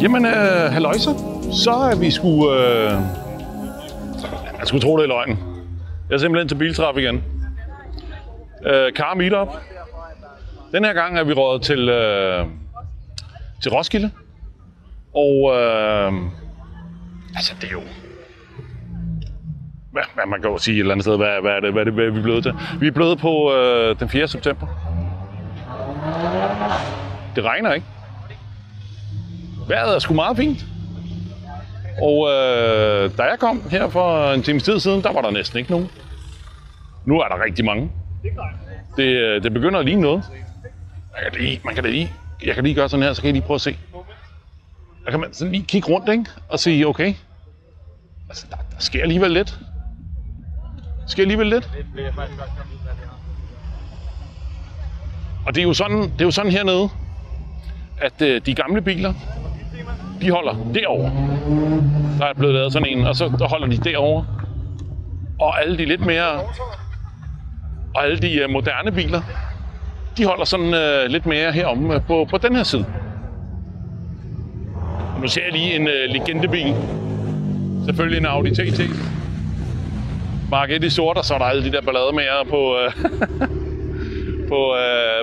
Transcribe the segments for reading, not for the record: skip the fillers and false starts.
Jamen, halløjsa. Så er vi sgu... Jeg skulle tro, det er løgn. Jeg er simpelthen til biltræf igen. Car Meetup. Den her gang er vi røget til Roskilde. Og altså, det er jo... Hvad man kan jo sige et eller andet sted. Hvad er vi blevet til? Vi er blevet på den 4. september. Det regner ikke. Vejret er sgu meget fint. Og da jeg kom her for en times tid siden, der var der næsten ikke nogen. Nu er der rigtig mange. Det begynder at ligne noget. Jeg kan lige gøre sådan her, så kan I lige prøve at se. Der kan man sådan lige kigge rundt, ikke? Og sige, okay. Altså, der sker alligevel lidt. Og det er jo sådan hernede, at de gamle biler, de holder derovre. Der er blevet lavet sådan en, og så holder de derovre. Og alle de lidt mere... Og alle de moderne biler, de holder sådan lidt mere heromme på den her side. Og nu ser jeg lige en legendebil. Selvfølgelig en Audi TT. Mark 1 i sort, og så er der alle de der ballademager på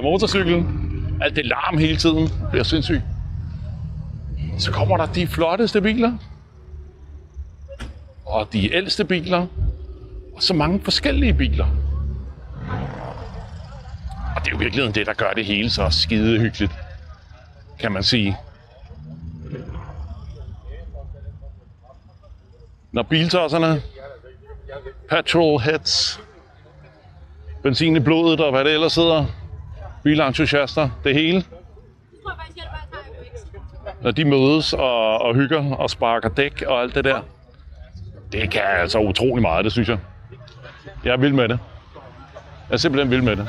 motorcyklen. Alt det larm hele tiden. Det bliver sindssygt. Så kommer der de flotteste biler. Og de ældste biler. Og så mange forskellige biler. Og det er jo virkelig det, der gør det hele så skide hyggeligt, kan man sige. Når biltosserne, petrolheads, benzin i blodet og hvad det ellers hedder, bilentusiaster, det hele. Når de mødes og hygger og sparker dæk og alt det der, det kan altså utrolig meget, det synes jeg. Jeg er vild med det. Jeg er simpelthen vild med det.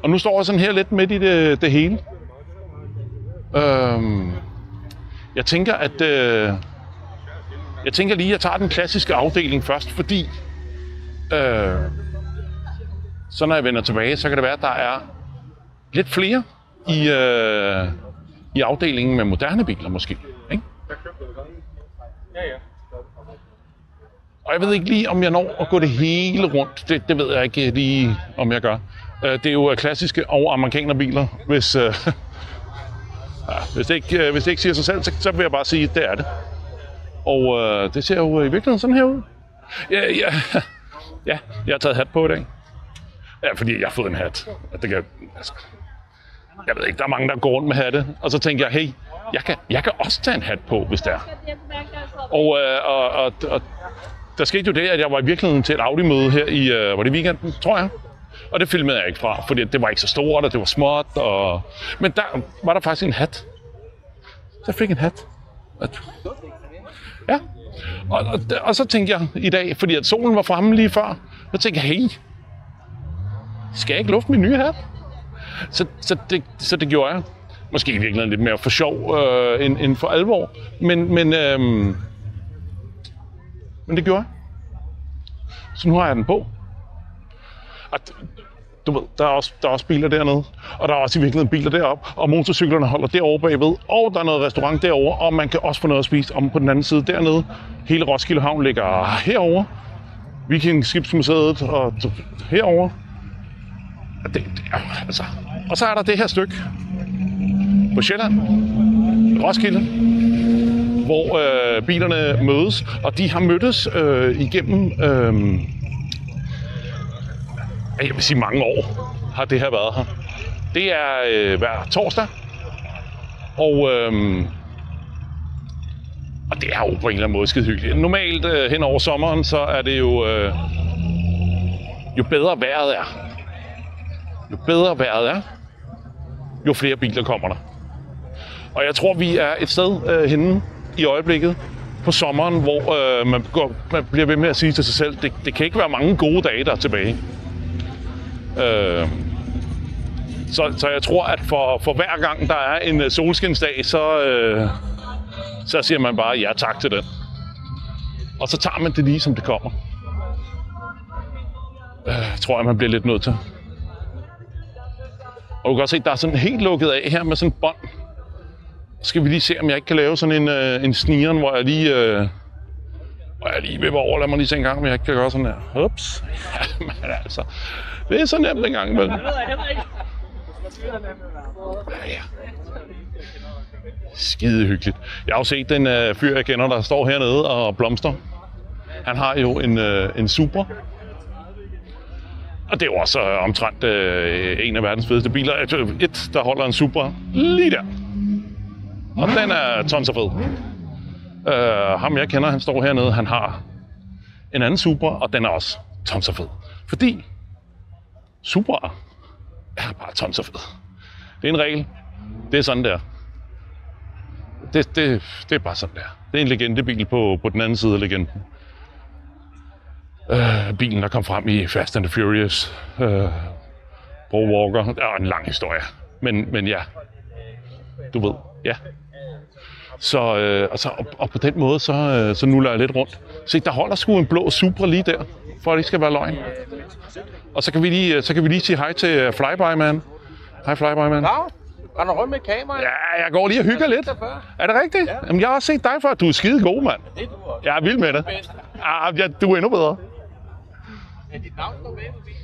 Og nu står jeg sådan her lidt midt i det hele. Jeg tænker, at jeg tager den klassiske afdeling først, fordi så når jeg vender tilbage, så kan det være, at der er lidt flere i afdelingen med moderne biler måske. Ikke? Og jeg ved ikke lige, om jeg når at gå det hele rundt. Det ved jeg ikke lige, om jeg gør. Det er jo klassiske og amerikanerbiler. Hvis det ikke siger sig selv, så vil jeg bare sige, at det er det. Og det ser jo i virkeligheden sådan her ud. Ja, jeg har taget hat på i dag. Ja, fordi jeg har fået en hat. Jeg ved ikke, der er mange, der går rundt med hatte. Og så tænker jeg, hey, jeg kan også tage en hat på, hvis det er. Og der skete jo det, at jeg var i virkeligheden til et Audi-møde her i var det weekenden, tror jeg. Og det filmede jeg ikke fra, fordi det var ikke så stort, og det var småt. Men der var der faktisk en hat. Så jeg fik en hat. Ja. Og så tænkte jeg i dag, fordi at solen var fremme lige før, så tænkte jeg, hey, skal jeg ikke lufte min nye hat? Så det gjorde jeg. Måske i virkeligheden lidt mere for sjov end for alvor. Men det gjorde jeg. Så nu har jeg den på. Og du ved, der er også biler dernede, og der er også i virkeligheden biler deroppe, og motorcyklerne holder derovre bagved, og der er noget restaurant derovre, og man kan også få noget at spise om på den anden side dernede. Hele Roskilde Havn ligger herovre. Vikingskibsmuseet og herovre. Altså. Og så er der det her stykke på Sjælland, Roskilde, hvor bilerne mødes, og de har mødtes igennem, jeg vil sige mange år, har det her været her. Det er hver torsdag, og det er jo på en eller anden måde skide hyggeligt. Normalt hen over sommeren, så er det jo bedre vejret er. Jo bedre vejret er, jo flere biler kommer der. Og jeg tror, vi er et sted henne i øjeblikket på sommeren, hvor man bliver ved med at sige til sig selv, det kan ikke være mange gode dage, der er tilbage. Så jeg tror, at for hver gang der er en solskinsdag, så siger man bare ja tak til den. Og så tager man det lige, som det kommer. Tror jeg, man bliver lidt nødt til. Og du kan godt se, at der er sådan helt lukket af her med sådan et bånd. Så skal vi lige se, om jeg ikke kan lave sådan en snigeren, hvor jeg lige vipper over. Lad mig lige se en gang, om jeg ikke kan gøre sådan her. Ups. Ja, men altså. Det er så nemt en gang imellem. Ja. Skide hyggeligt. Jeg har jo set den fyr, jeg kender, der står hernede og blomster. Han har jo en Supra. Og det er jo også omtrent en af verdens fedeste biler. Der holder en Supra lige der. Og den er tons af fed. Ham jeg kender, han står hernede, han har en anden Supra, og den er også tons af fed. Fordi Supra er bare tons af fed. Det er en regel. Det er sådan der. Det er bare sådan der. Det er en legendebil på den anden side af legenden. Bilen, der kom frem i Fast and the Furious. Paul Walker. Det er en lang historie. Men ja. Du ved. Ja. Og på den måde, så nuller jeg lidt rundt. Se, der holder sgu en blå Supra lige der, for at det ikke skal være løgn. Og så kan vi lige sige hej til Flyby Man. Hej Flyby Man. Ja, render rundt med kameraet. Ja, jeg går lige og hygger lidt. Er det rigtigt? Ja. Jamen, jeg har også set dig før. Du er skide god, mand. Det er du også. Jeg er vild med det. Ja, du er endnu bedre. Ja, dit navn står med på bilen.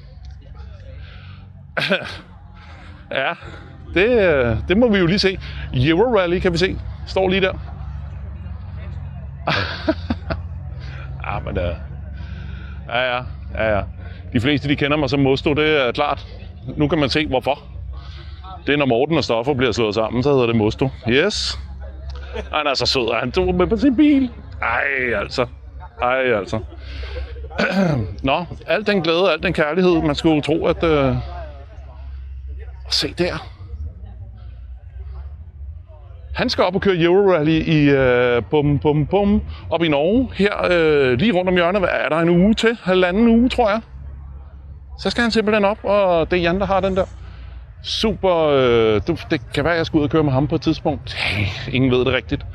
Ja, det må vi jo lige se. Euro Rally kan vi se. Står lige der. Ja, men ja. De fleste, de kender mig som Mosto, det er klart. Nu kan man se, hvorfor. Det er, når Morten og Stoffer bliver slået sammen, så hedder det Mosto. Yes. Han er så sød, han tog med på sin bil. Ej, altså. Nå, al den glæde, al den kærlighed, man skulle tro, at... Se der. Han skal op og køre Eurorally i op i Norge. Her lige rundt om hjørnet, er der en uge til? Halvanden uge, tror jeg. Så skal han simpelthen op, og det er Jan, der har den der. Super. Det kan være, at jeg skal ud og køre med ham på et tidspunkt. Ingen ved det rigtigt.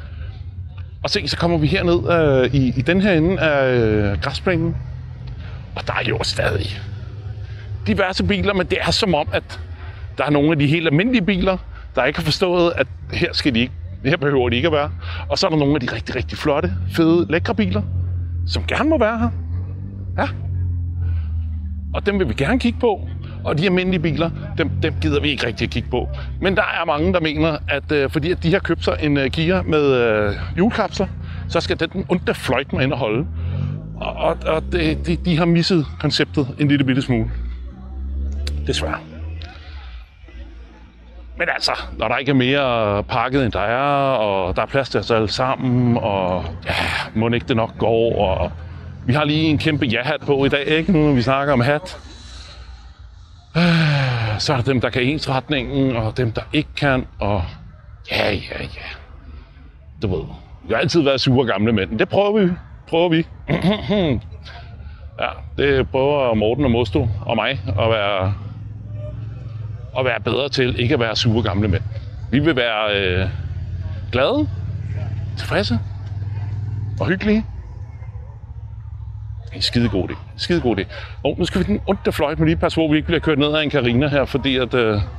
Og se, så kommer vi herned i den her ende af græsplænen. Og der er jo stadig diverse biler, men det er som om, at der er nogle af de helt almindelige biler, der ikke har forstået, at her behøver de ikke at være. Og så er der nogle af de rigtig, rigtig flotte, fede, lækre biler, som gerne må være her. Ja. Og dem vil vi gerne kigge på. Og de almindelige biler, dem gider vi ikke rigtig at kigge på. Men der er mange, der mener, at fordi at de har købt sig en Kia med hjulkapsler, så skal den onde fløjt mig ind og holde. Og de har misset konceptet en lille bitte smule. Desværre. Men altså, når der ikke er mere pakket end der er, og der er plads til os alle sammen, og ja, må ikke det nok gå, og vi har lige en kæmpe ja-hat på i dag, ikke? Nu når vi snakker om hat. Så er der dem, der kan ensretningen, og dem, der ikke kan, og ja. Du ved, vi har altid været sure gamle mænd. Det prøver vi. Ja, det prøver Morten og Mosto og mig at være bedre til ikke at være sure gamle mænd. Vi vil være glade, tilfredse og hyggelige. En skidegod idé. Nu skal vi den onde fløjt med lige passe på, vi ikke bliver kørt ned af en Carina her, fordi at det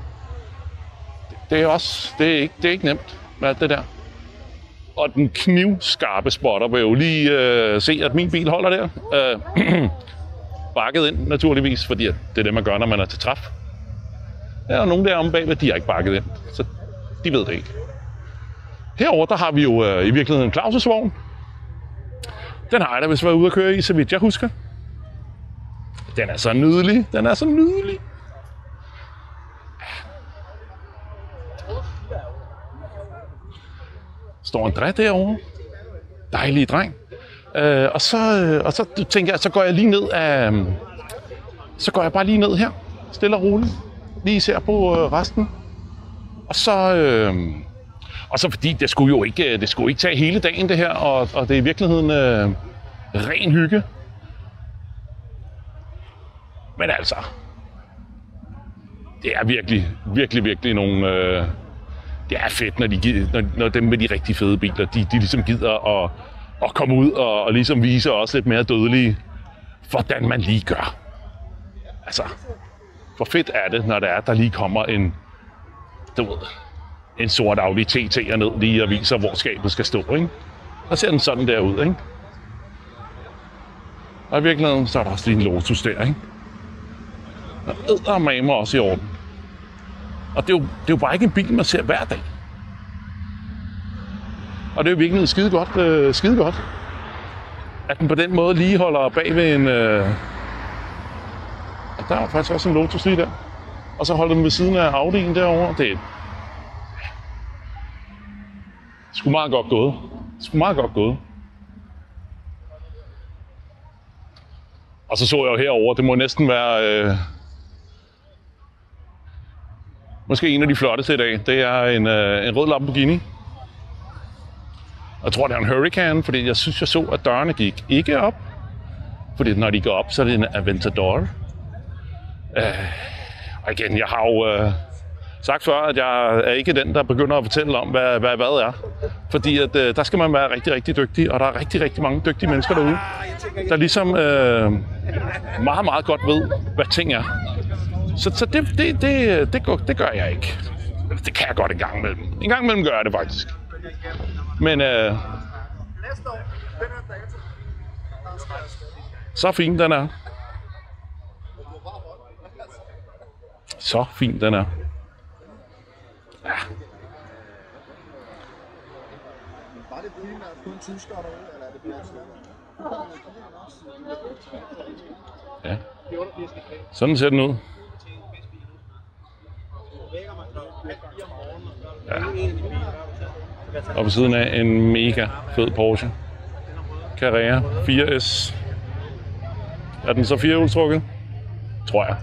er ikke nemt med alt det der. Og den knivskarpe spotter vil jo lige se, at min bil holder der. Bakket ind naturligvis, fordi at det er det, man gør, når man er til træf. Der er nogen deromme bagved, de har ikke bakket ind, så de ved det ikke. Herovre, der har vi jo i virkeligheden Claus' vogn. Den har jeg da vist været ude at køre i, så vidt jeg husker. Den er så nydelig. Står André derovre. Dejlig dreng. Og så tænker jeg, så går jeg bare lige ned her. Stille og roligt. Lige ser på resten. Og så fordi det skulle ikke tage hele dagen det her, og det er i virkeligheden ren hygge. Men altså, det er virkelig nogle... det er fedt, når dem med de rigtig fede biler, de ligesom gider at komme ud og ligesom vise os lidt mere dødelige, hvordan man lige gør. Altså, hvor fedt er det, når der lige kommer du ved, en sort Audi TT ned lige og viser, hvor skabet skal stå, ikke? Og ser den sådan der ud, ikke? Og i virkeligheden, så er der også lige en Lotus der, ikke? Og eddermame også i orden. Og det er jo bare ikke en bil, man ser hver dag. Og det er jo virkelig skide godt, at den på den måde lige holder bag ved en... Og der er faktisk også en Lotus lige der. Og så holder den ved siden af Audi'en derovre. Det er sgu meget godt gået. Og så jeg jo herover, det må næsten være måske en af de flotteste i dag. Det er en rød Lamborghini. Jeg tror, det er en Hurricane, fordi jeg synes, jeg så, at dørene gik ikke op. Fordi når de går op, så er det en Aventador. Og igen, jeg har jo sagt før, at jeg er ikke den, der begynder at fortælle om, hvad er. Fordi at, der skal man være rigtig, rigtig dygtig, og der er rigtig, rigtig mange dygtige mennesker derude, der ligesom meget, meget godt ved, hvad ting er. Så det gør jeg ikke. Det kan jeg godt en gang imellem. En gang imellem gør jeg det faktisk. Men så fin den er. Så fin den er. Ja. Var det primært kun tyskere derude, eller er det blandt andet? Ja. Sådan ser den ud. Ja. Og ved siden af en mega fed Porsche Carrera 4S. Er den så firehjulstrukket? Tror jeg.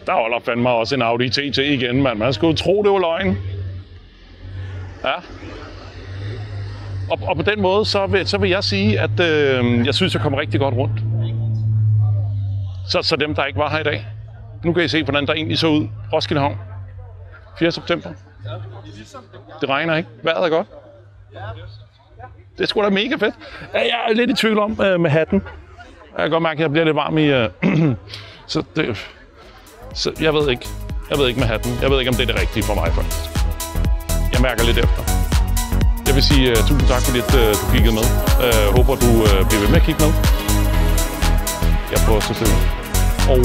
Der holder fandme også en Audi TT igen, mand. Man skulle tro, det var løgn. Ja. Og på den måde, så vil jeg sige, at jeg synes, jeg kommer rigtig godt rundt. Så dem, der ikke var her i dag. Nu kan I se, hvordan der egentlig så ud. Roskilde Havn. 4. september. Det regner ikke. Vejret er godt. Det er sgu da mega fedt. Jeg er lidt i tvivl om med hatten. Jeg kan godt mærke, at jeg bliver lidt varm i... Så jeg ved ikke. Jeg ved ikke med hatten. Jeg ved ikke, om det er det rigtige for mig, faktisk. Jeg mærker lidt efter. Jeg vil sige tusind tak, fordi du kiggede med. Håber, du bliver ved med at kigge med. Jeg prøver selvfølgelig. Og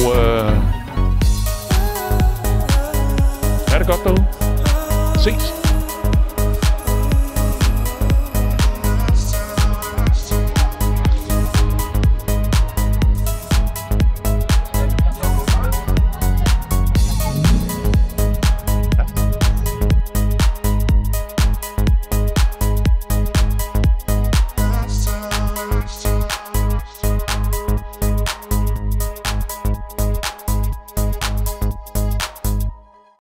ha' det godt derude. Ses.